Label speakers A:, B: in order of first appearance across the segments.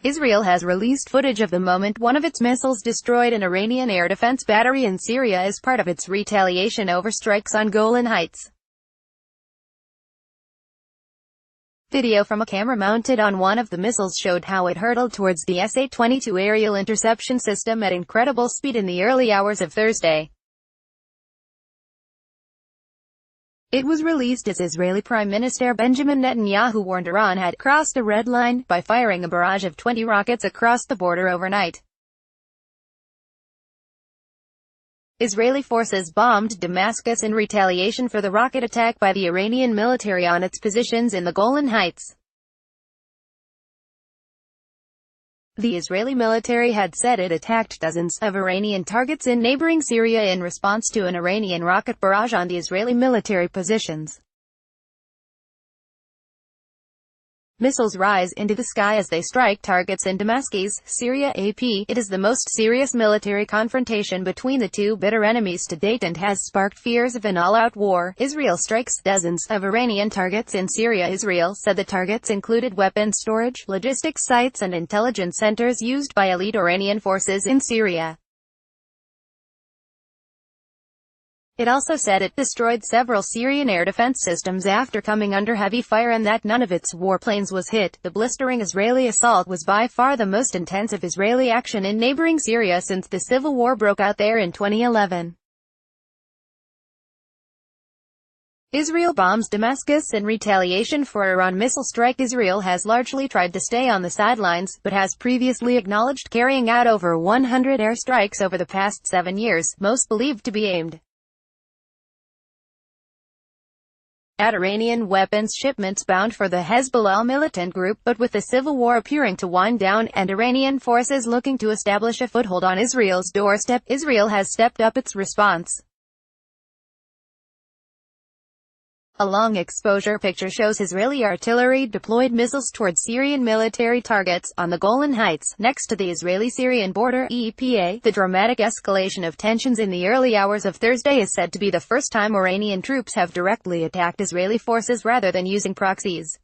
A: Israel has released footage of the moment one of its missiles destroyed an Iranian air defense battery in Syria as part of its retaliation over strikes on Golan Heights. Video from a camera mounted on one of the missiles showed how it hurtled towards the Sa-22 aerial interception system at incredible speed in the early hours of Thursday. It was released as Israeli Prime Minister Benjamin Netanyahu warned Iran had crossed a red line by firing a barrage of 20 rockets across the border overnight. Israeli forces bombed Damascus in retaliation for the rocket attack by the Iranian military on its positions in the Golan Heights. The Israeli military had said it attacked dozens of Iranian targets in neighboring Syria in response to an Iranian rocket barrage on the Israeli military positions. Missiles rise into the sky as they strike targets in Damascus, Syria. AP, it is the most serious military confrontation between the two bitter enemies to date and has sparked fears of an all-out war. Israel strikes dozens of Iranian targets in Syria. Israel said the targets included weapons storage, logistics sites and intelligence centers used by elite Iranian forces in Syria. It also said it destroyed several Syrian air defense systems after coming under heavy fire and that none of its warplanes was hit. The blistering Israeli assault was by far the most intensive Israeli action in neighboring Syria since the civil war broke out there in 2011. Israel bombs Damascus in retaliation for Iran missile strike. Israel has largely tried to stay on the sidelines, but has previously acknowledged carrying out over 100 airstrikes over the past 7 years, most believed to be aimed at Iranian weapons shipments bound for the Hezbollah militant group, but with the civil war appearing to wind down, and Iranian forces looking to establish a foothold on Israel's doorstep, Israel has stepped up its response. A long exposure picture shows Israeli artillery deployed missiles towards Syrian military targets on the Golan Heights, next to the Israeli-Syrian border. EPA, the dramatic escalation of tensions in the early hours of Thursday is said to be the first time Iranian troops have directly attacked Israeli forces rather than using proxies.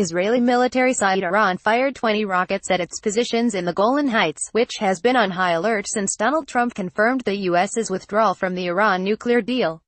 A: Israeli military side Iran fired 20 rockets at its positions in the Golan Heights, which has been on high alert since Donald Trump confirmed the U.S.'s withdrawal from the Iran nuclear deal.